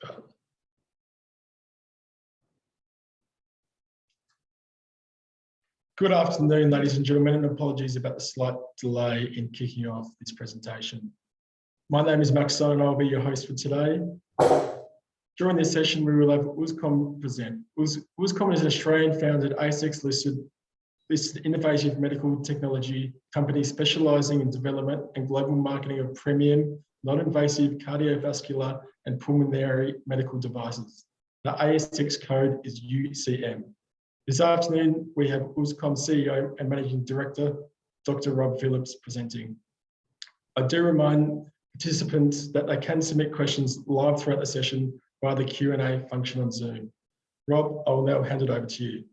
start. Good afternoon, ladies and gentlemen, and apologies about the slight delay in kicking off this presentation. My name is Max and I'll be your host for today. During this session, we will have Uscom present. Uscom is an Australian-founded ASX-listed innovative medical technology company specialising in development and global marketing of premium, non-invasive cardiovascular and pulmonary medical devices. The ASX code is UCM. This afternoon, we have Uscom CEO and Managing Director, Dr. Rob Phillips, presenting. I do remind participants that they can submit questions live throughout the session via the Q&A function on Zoom. Rob, I will now hand it over to you.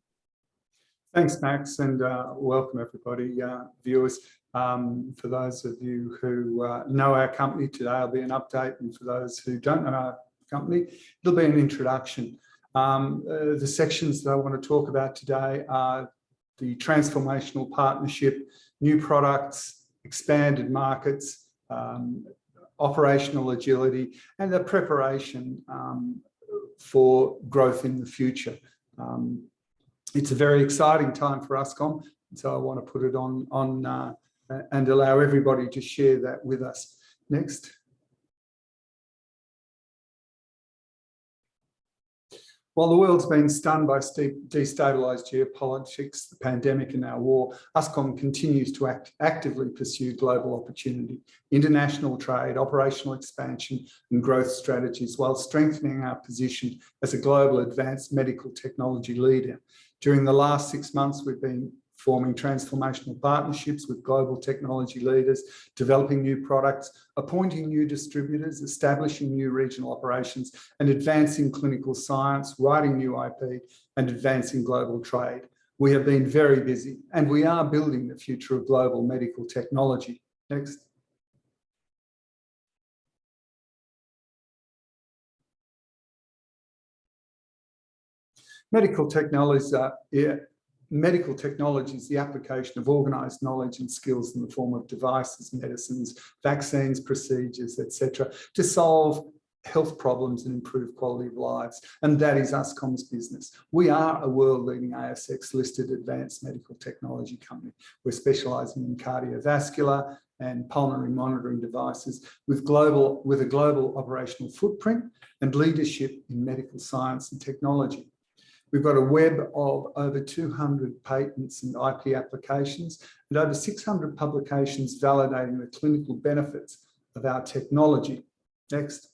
Thanks, Max, and welcome everybody, viewers. For those of you who know our company, today will be an update, and for those who don't know our company, it'll be an introduction. The sections that I want to talk about today are the Transformational Partnership, new products, expanded markets, operational agility, and the preparation for growth in the future. It's a very exciting time for Uscom, so I want to put it on and allow everybody to share that with us. Next. While the world's been stunned by destabilised geopolitics, the pandemic and now war, Uscom continues to actively pursue global opportunity, international trade, operational expansion and growth strategies while strengthening our position as a global advanced medical technology leader. During the last 6 months, we've been forming transformational partnerships with global technology leaders, developing new products, appointing new distributors, establishing new regional operations, and advancing clinical science, writing new IP, and advancing global trade. We have been very busy, and we are building the future of global medical technology. Next. Medical technologies is the application of organised knowledge and skills in the form of devices, medicines, vaccines, procedures, etc., to solve health problems and improve quality of lives. And that is Uscom's business. We are a world-leading ASX-listed advanced medical technology company. We're specialising in cardiovascular and pulmonary monitoring devices with a global operational footprint and leadership in medical science and technology. We've got a web of over 200 patents and IP applications and over 600 publications validating the clinical benefits of our technology. Next.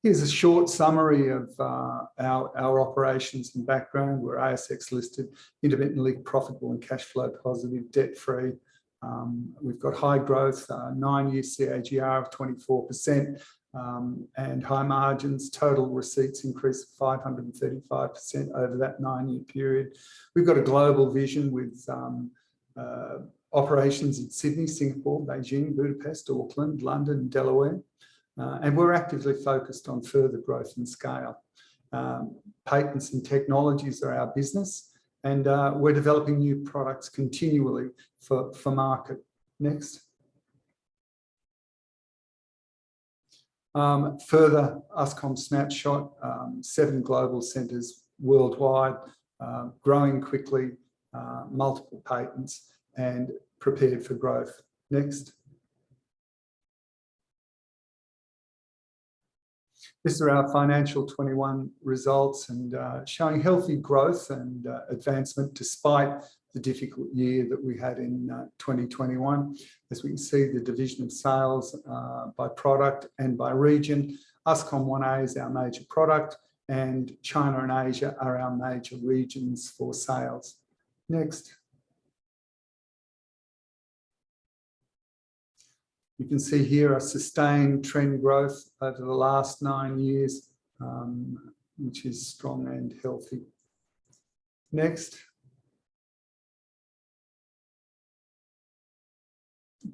Here's a short summary of our operations and background. We're ASX listed, intermittently profitable and cash flow positive, debt-free. We've got high growth, 9-year CAGR of 24%, and high margins. Total receipts increased 535% over that 9-year period. We've got a global vision with operations in Sydney, Singapore, Beijing, Budapest, Auckland, London, Delaware, and we're actively focused on further growth and scale. Patents and technologies are our business, and we're developing new products continually for market. Next. Further, Uscom Snapshot, 7 global centres worldwide, growing quickly, multiple patents, and prepared for growth. Next. These are our financial 21 results, and showing healthy growth and advancement despite the difficult year that we had in 2021. As we can see, the division of sales by product and by region. Uscom 1A is our major product, and China and Asia are our major regions for sales. Next. You can see here a sustained trend growth over the last 9 years, which is strong and healthy. Next.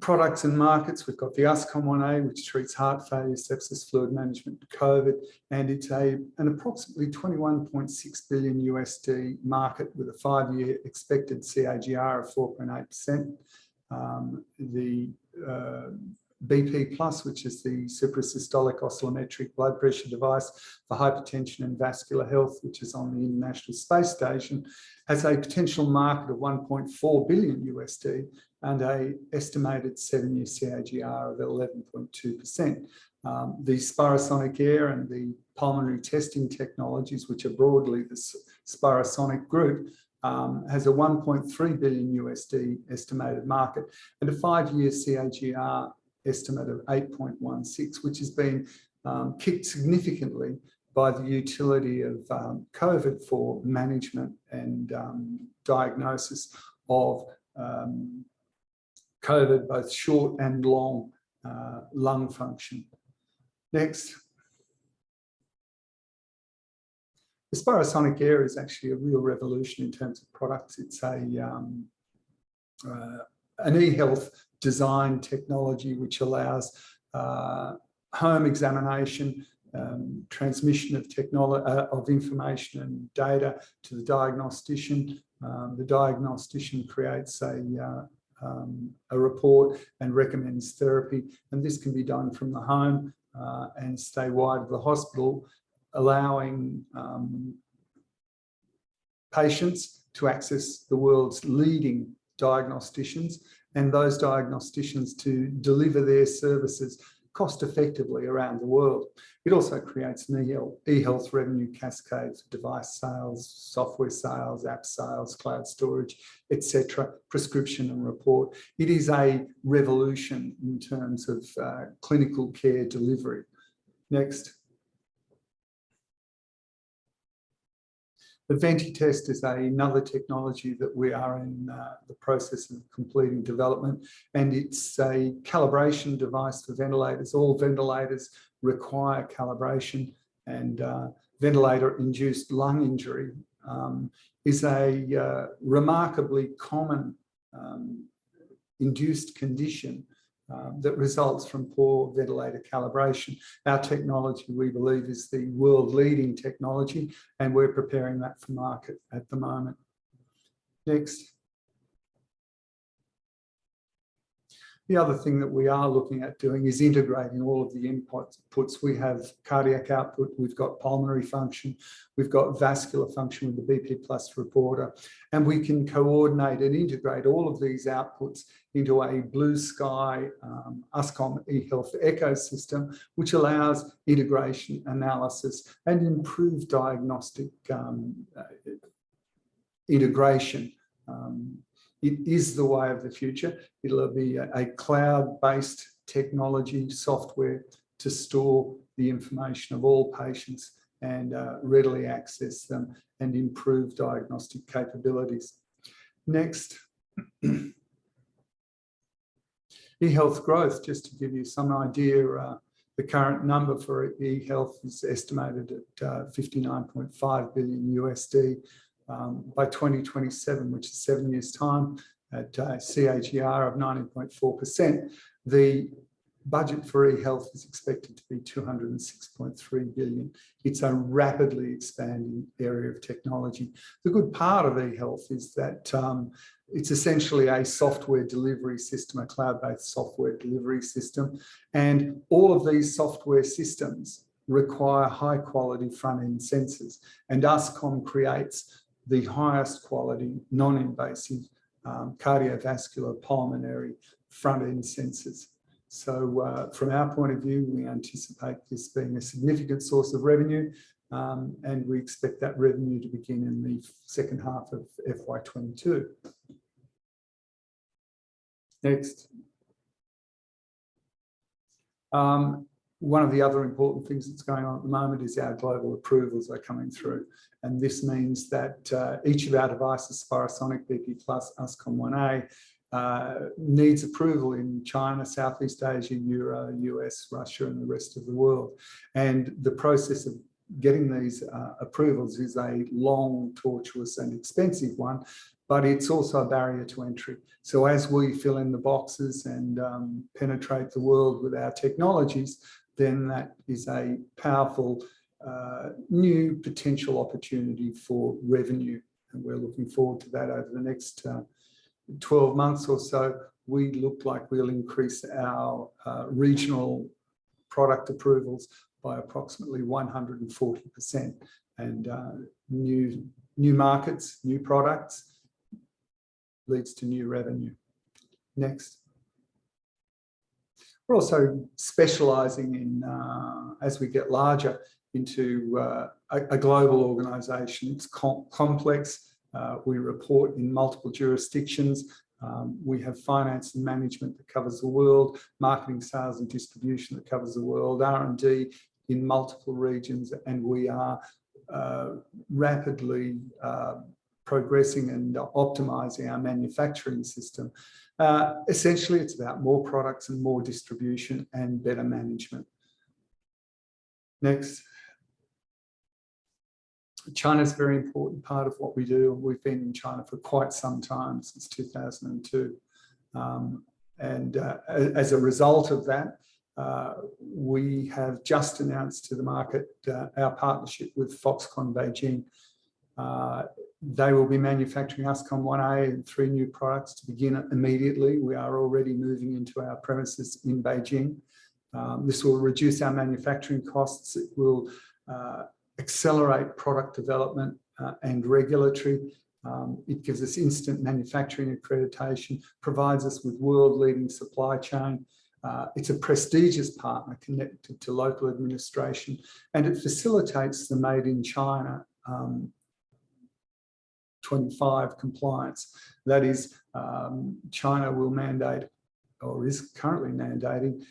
Products and markets, we've got the Uscom 1A, which treats heart failure, sepsis, fluid management, COVID, and it's an approximately $21.6 billion USD market with a 5-year expected CAGR of 4.8%. The BP Plus, which is the suprasystolic oscillometric blood pressure device for hypertension and vascular health, which is on the International Space Station, has a potential market of 1.4 billion USD and an estimated 7-year CAGR of 11.2%. The SpiroSonic AIR and the pulmonary testing technologies, which are broadly the SpiroSonic group, has a 1.3 billion USD estimated market and a 5-year CAGR estimate of 8.16, which has been kicked significantly by the utility of COVID for management and diagnosis of COVID, both short and long lung function. Next. The SpiroSonic AIR is actually a real revolution in terms of products. It's an eHealth design technology which allows home examination, transmission of information and data to the diagnostician. The diagnostician creates a report and recommends therapy, and this can be done from the home and stay wide of the hospital, allowing patients to access the world's leading diagnosticians and those diagnosticians to deliver their services cost effectively around the world. It also creates an eHealth revenue cascade for device sales, software sales, app sales, cloud storage, etc., prescription and report. It is a revolution in terms of clinical care delivery. Next. The VentiTest is another technology that we are in the process of completing development, and it's a calibration device for ventilators. All ventilators require calibration, and ventilator-induced lung injury is a remarkably common induced condition that results from poor ventilator calibration. Our technology, we believe, is the world-leading technology, and we're preparing that for market at the moment. Next. The other thing that we are looking at doing is integrating all of the inputs. We have cardiac output, we've got pulmonary function, we've got vascular function with the BP Plus reporter, and we can coordinate and integrate all of these outputs into a blue sky Uscom eHealth ecosystem, which allows integration, analysis, and improved diagnostic integration. It is the way of the future. It'll be a cloud-based technology software to store the information of all patients and readily access them and improve diagnostic capabilities. Next. eHealth growth, just to give you some idea, the current number for eHealth is estimated at 59.5 billion USD. By 2027, which is 7 years' time, at CAGR of 19.4%, the budget for eHealth is expected to be 206.3 billion. It's a rapidly expanding area of technology. The good part of eHealth is that it's essentially a software delivery system, a cloud-based software delivery system, and all of these software systems require high-quality front-end sensors, and Uscom creates the highest quality, non-invasive cardiovascular pulmonary front-end sensors. So from our point of view, we anticipate this being a significant source of revenue, and we expect that revenue to begin in the second half of FY22. Next. One of the other important things that's going on at the moment is our global approvals are coming through. And this means that each of our devices, SpiroSonic, BP Plus, Uscom 1A, needs approval in China, Southeast Asia, Euro, US, Russia, and the rest of the world. And the process of getting these approvals is a long, tortuous, and expensive one. but it's also a barrier to entry. So as we fill in the boxes and penetrate the world with our technologies, then that is a powerful new potential opportunity for revenue. And we're looking forward to that over the next 12 months or so. We look like we'll increase our regional product approvals by approximately 140%, and new markets, new products leads to new revenue. Next. We're also specialising in, as we get larger, into a global organisation. It's complex. We report in multiple jurisdictions. We have finance and management that covers the world, marketing, sales and distribution that covers the world, R&D in multiple regions, and we are rapidly progressing and optimizing our manufacturing system. Essentially, it's about more products and more distribution and better management. Next. China is a very important part of what we do. We've been in China for quite some time, since 2002. As a result of that, we have just announced to the market our partnership with FOXCONN Beijing. They will be manufacturing Uscom 1A and 3 new products to begin immediately. We are already moving into our premises in Beijing. This will reduce our manufacturing costs. It will accelerate product development and regulatory. It gives us instant manufacturing accreditation, provides us with world-leading supply chain. It's a prestigious partner connected to local administration, and it facilitates the Made in China 25 compliance. That is, China will mandate, or is currently mandating,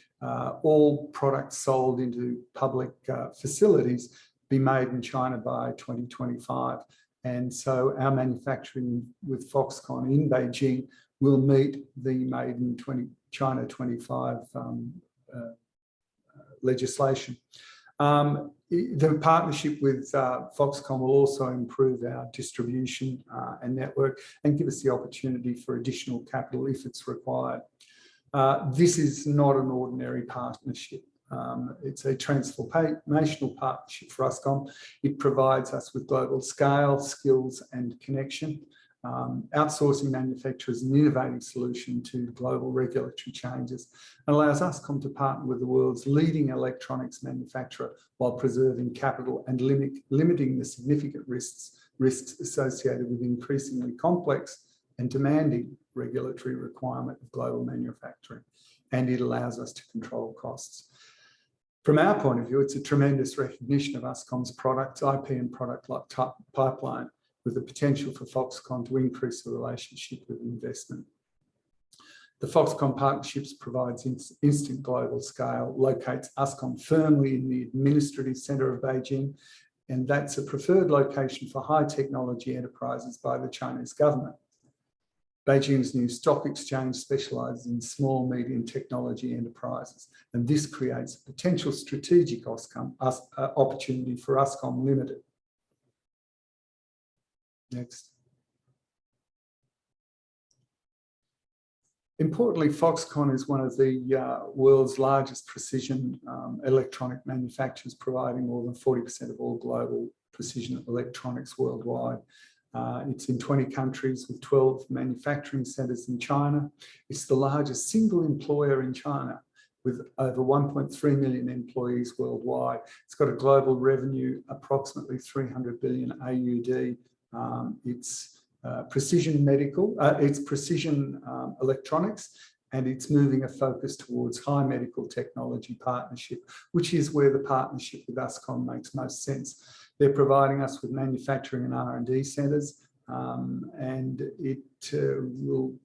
all products sold into public facilities be made in China by 2025. And so our manufacturing with FOXCONN in Beijing will meet the Made in China 25 legislation. The partnership with FOXCONN will also improve our distribution and network and give us the opportunity for additional capital if it's required. This is not an ordinary partnership. It's a transformational partnership for Uscom. It provides us with global scale, skills and connection. Outsourcing manufacture is an innovative solution to global regulatory changes and allows Uscom to partner with the world's leading electronics manufacturer while preserving capital and limiting the significant risks associated with increasingly complex and demanding regulatory requirement of global manufacturing. And it allows us to control costs. From our point of view, it's a tremendous recognition of Uscom's products, IP and product pipeline, with the potential for FOXCONN to increase the relationship with investment. The FOXCONN partnerships provides instant global scale, locates Uscom firmly in the administrative centre of Beijing, and that's a preferred location for high technology enterprises by the Chinese government. Beijing's new stock exchange specialises in small, medium technology enterprises, and this creates a potential strategic opportunity for Uscom Limited. Next. Importantly, FOXCONN is one of the world's largest precision electronic manufacturers, providing more than 40% of all global precision electronics worldwide. It's in 20 countries with 12 manufacturing centres in China. It's the largest single employer in China with over 1.3 million employees worldwide. It's got a global revenue approximately 300 billion AUD. It's precision medical, it's precision electronics, and it's moving a focus towards high medical technology partnership, which is where the partnership with Uscom makes most sense. They're providing us with manufacturing and R&D centres, and it will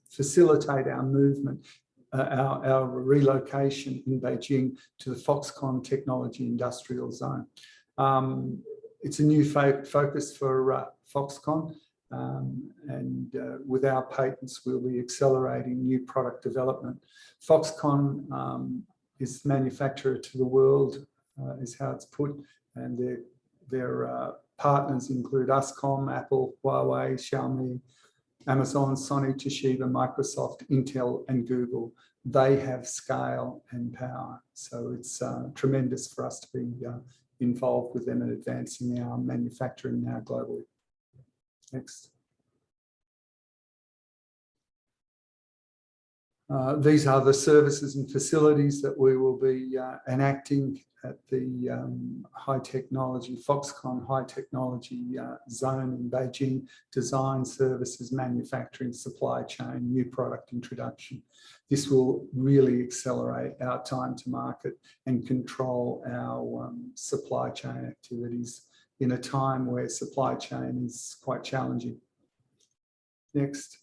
facilitate our movement, our relocation in Beijing to the FOXCONN Technology Industrial Zone. It's a new focus for FOXCONN, and with our patents, we'll be accelerating new product development. FOXCONN is manufacturer to the world, is how it's put, and their partners include Uscom, Apple, Huawei, Xiaomi, Amazon, Sony, Toshiba, Microsoft, Intel, and Google. They have scale and power. So it's tremendous for us to be involved with them in advancing our manufacturing now globally. Next. These are the services and facilities that we will be enacting at the high technology, FOXCONN high technology zone in Beijing: design, services, manufacturing, supply chain, new product introduction. This will really accelerate our time to market and control our supply chain activities in a time where supply chain is quite challenging. Next.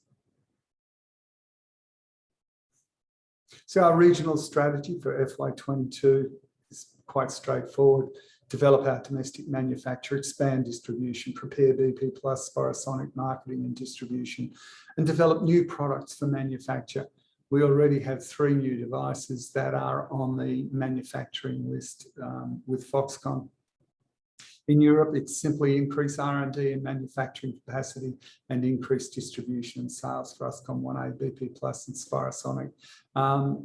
So our regional strategy for FY22 is quite straightforward. Develop our domestic manufacture, expand distribution, prepare BP+, SpiroSonic marketing and distribution, and develop new products for manufacture. We already have 3 new devices that are on the manufacturing list with FOXCONN. In Europe, it's simply increase R&D and manufacturing capacity and increase distribution and sales for Uscom 1A, BP+, and SpiroSonic.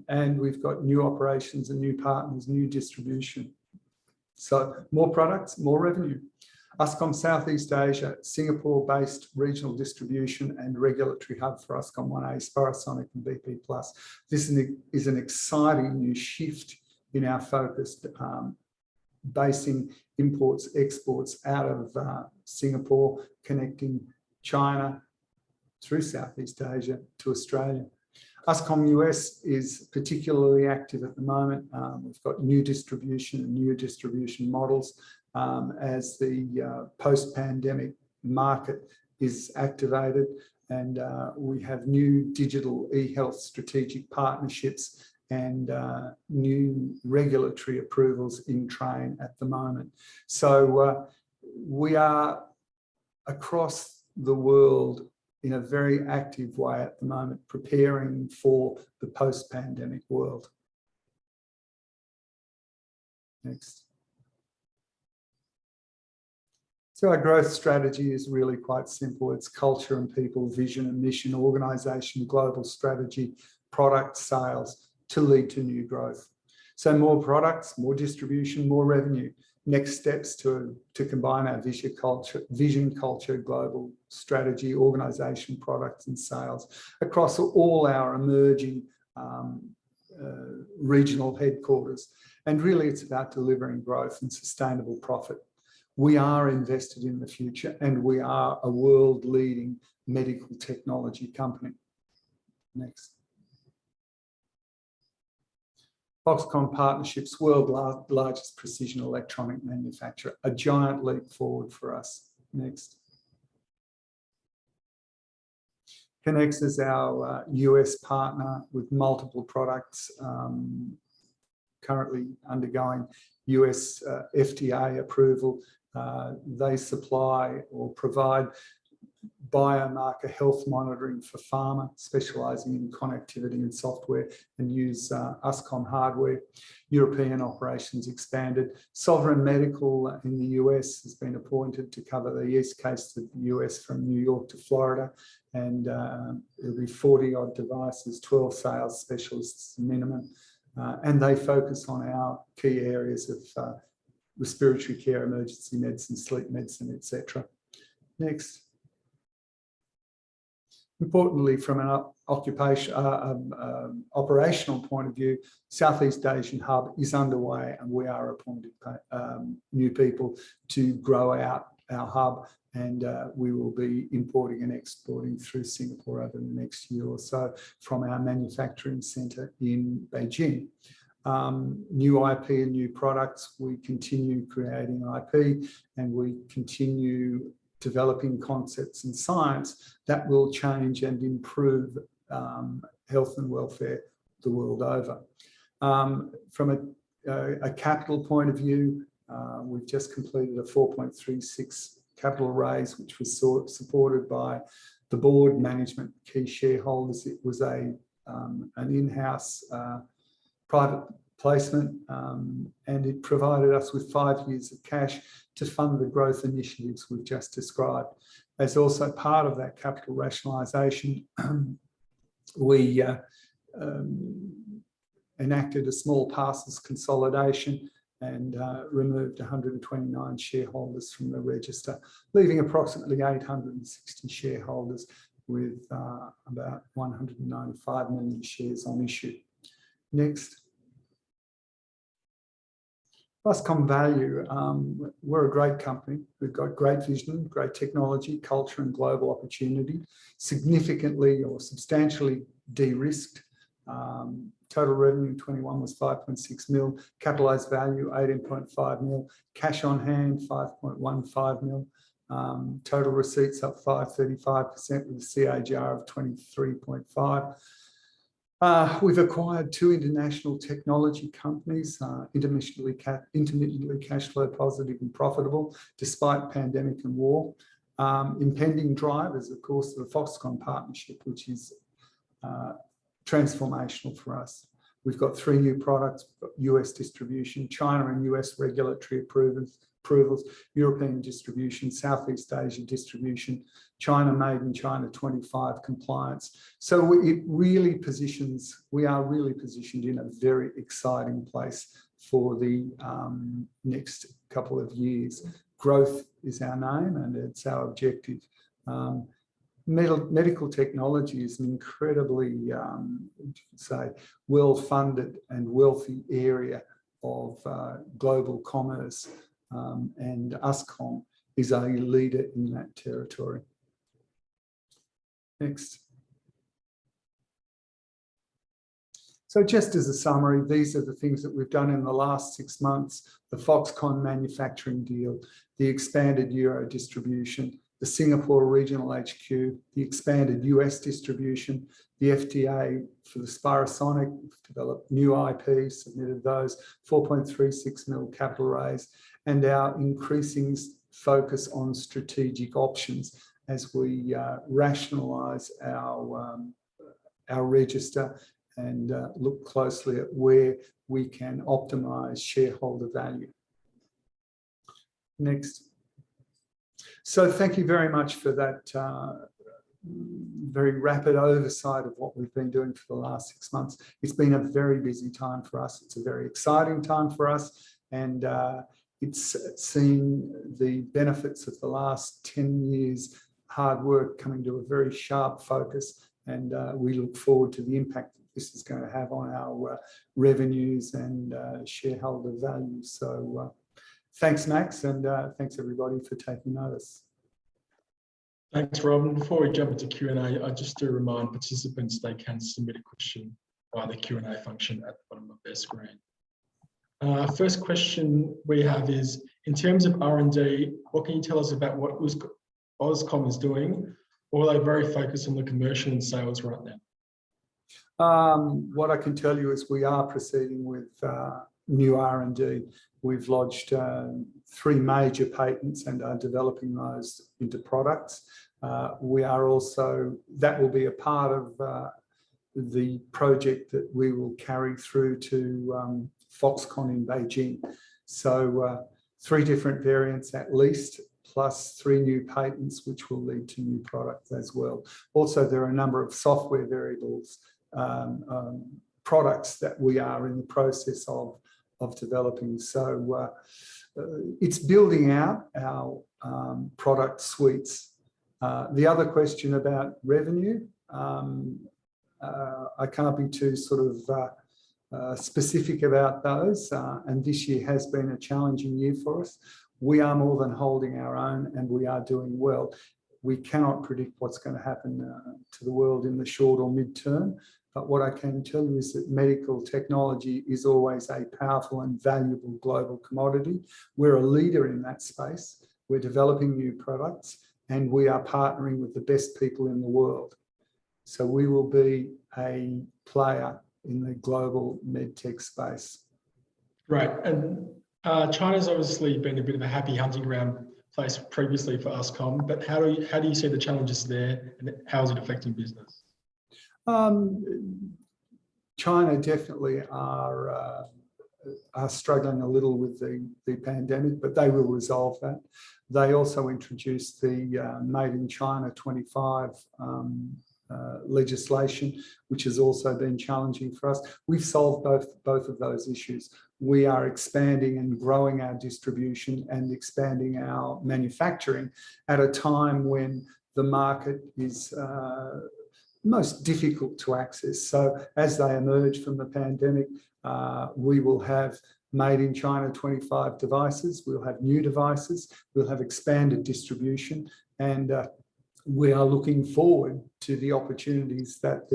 And we've got new operations and new partners, new distribution. So more products, more revenue. Uscom Southeast Asia, Singapore-based regional distribution and regulatory hub for Uscom 1A, SpiroSonic, and BP+. This is an exciting new shift in our focus, basing imports, exports out of Singapore, connecting China through Southeast Asia to Australia. Uscom US is particularly active at the moment. We've got new distribution and new distribution models as the post-pandemic market is activated, and we have new digital eHealth strategic partnerships and new regulatory approvals in train at the moment. So we are across the world in a very active way at the moment, preparing for the post-pandemic world. Next. So our growth strategy is really quite simple. It's culture and people, vision and mission, organisation, global strategy, product sales to lead to new growth. So more products, more distribution, more revenue. Next steps to combine our vision, culture, global strategy, organisation, products and sales across all our emerging regional headquarters. And really it's about delivering growth and sustainable profit. We are invested in the future and we are a world-leading medical technology company. Next. FOXCONN Partnerships, world's largest precision electronic manufacturer, a giant leap forward for us. Next. Connex is our US partner with multiple products currently undergoing US FDA approval. They supply or provide biomarker health monitoring for pharma, specialising in connectivity and software, and use Uscom hardware. European operations expanded. Sovereign Medical in the US has been appointed to cover the east coast of the US from New York to Florida, and it'll be 40-odd devices, 12 sales specialists minimum, and they focus on our key areas of respiratory care, emergency medicine, sleep medicine, etc. Next. Importantly, from an operational point of view, Southeast Asian hub is underway and we are appointed new people to grow out our hub, and we will be importing and exporting through Singapore over the next year or so from our manufacturing centre in Beijing. New IP and new products, we continue creating IP and we continue developing concepts and science that will change and improve health and welfare the world over. From a capital point of view, we've just completed a 4.36 capital raise, which was supported by the board, management, key shareholders. It was an in-house private placement, and it provided us with 5 years of cash to fund the growth initiatives we've just described. As also part of that capital rationalisation, we enacted a small parcels consolidation and removed 129 shareholders from the register, leaving approximately 860 shareholders with about 195 million shares on issue. Next. Uscom Value, we're a great company. We've got great vision, great technology, culture and global opportunity, significantly or substantially de-risked. Total revenue 21 was 5.6 mil, capitalised value 18.5 mil, cash on hand 5.15 mil, total receipts up 535% with a CAGR of 23.5. We've acquired 2 international technology companies, intermittently cash flow positive and profitable despite pandemic and war. Impending drivers, of course, the FOXCONN partnership, which is transformational for us. We've got 3 new products, US distribution, China and US regulatory approvals, European distribution, Southeast Asia distribution, China made in China 25 compliance. So we are really positioned in a very exciting place for the next couple of years. Growth is our name and it's our objective. Medical technology is an incredibly, well-funded and wealthy area of global commerce, and Uscom is a leader in that territory. Next. So just as a summary, these are the things that we've done in the last 6 months: the FOXCONN manufacturing deal, the expanded Euro distribution, the Singapore regional HQ, the expanded US distribution, the FDA for the SpiroSonic, developed new IP, submitted those, 4.36 mil capital raise, and our increasing focus on strategic options as we rationalise our register and look closely at where we can optimise shareholder value. Next. So thank you very much for that very rapid oversight of what we've been doing for the last 6 months. It's been a very busy time for us. It's a very exciting time for us, and it's seen the benefits of the last 10 years hard work coming to a very sharp focus, and we look forward to the impact that this is going to have on our revenues and shareholder value. So thanks, Max, and thanks everybody for taking notice. Thanks, Rob. Before we jump into Q&A, I just do remind participants they can submit a question via the Q&A function at the bottom of their screen. First question we have is, in terms of R&D, what can you tell us about what Uscom is doing, or are they very focused on the commercial and sales right now? What I can tell you is we are proceeding with new R&D. We've lodged 3 major patents and are developing those into products. We are also, that will be a part of the project that we will carry through to FOXCONN in Beijing. So 3 different variants at least, plus 3 new patents, which will lead to new products as well. Also, there are a number of software variables, products that we are in the process of developing. So it's building out our product suites. The other question about revenue, I can't be too sort of specific about those, and this year has been a challenging year for us. We are more than holding our own and we are doing well. We cannot predict what's going to happen to the world in the short or mid-term, but what I can tell you is that medical technology is always a powerful and valuable global commodity. We're a leader in that space. We're developing new products and we are partnering with the best people in the world. So we will be a player in the global medtech space. Right, and China's obviously been a bit of a happy hunting ground place previously for Uscom, but how do you see the challenges there and how is it affecting business? China definitely are are struggling a little with the pandemic, but they will resolve that. They also introduced the Made in China 25 legislation, which has also been challenging for us. We've solved both of those issues. We are expanding and growing our distribution and expanding our manufacturing at a time when the market is most difficult to access. So as they emerge from the pandemic, we will have Made in China 25 devices, we'll have new devices, we'll have expanded distribution, and we are looking forward to the opportunities that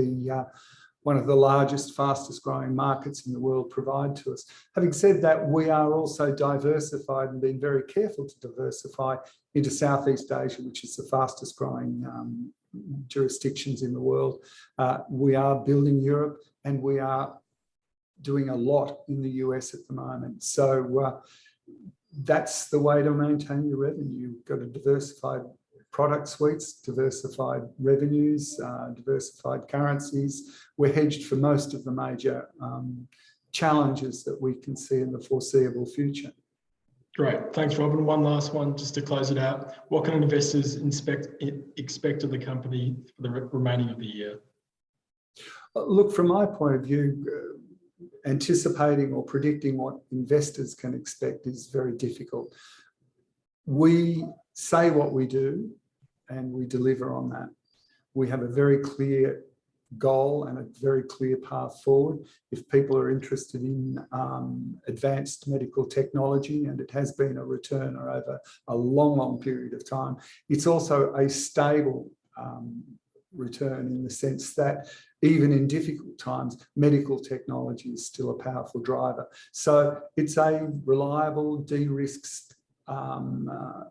one of the largest, fastest growing markets in the world provide to us. Having said that, we are also diversified and being very careful to diversify into Southeast Asia, which is the fastest growing jurisdictions in the world. We are building Europe, and we are doing a lot in the US at the moment. So that's the way to maintain your revenue. You've got a diversified product suites, diversified revenues, diversified currencies. We're hedged for most of the major challenges that we can see in the foreseeable future. Great, thanks, Robin. One last one just to close it out. What can investors expect of the company for the remaining of the year? Look, from my point of view, anticipating or predicting what investors can expect is very difficult. We say what we do and we deliver on that. We have a very clear goal and a very clear path forward. If people are interested in advanced medical technology, and it has been a returner over a long period of time, it's also a stable return in the sense that even in difficult times, medical technology is still a powerful driver. So it's a reliable, de-risked,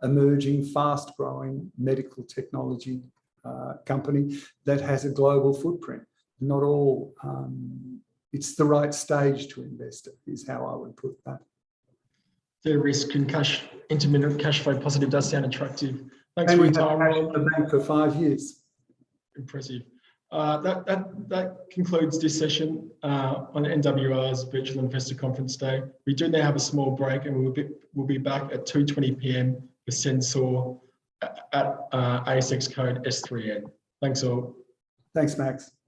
emerging, fast-growing medical technology company that has a global footprint. Not all, it's the right stage to invest in, is how I would put that. De-risk and intermittent cash flow positive does sound attractive. Thanks and for your time, Rob. We've had the bank for 5 years. Impressive. That concludes this session on NWR's Virtual Investor Conference Day. We do now have a small break, and we'll be back at 2:20 p.m. with Sensor at ASX code S3N. Thanks all. Thanks, Max.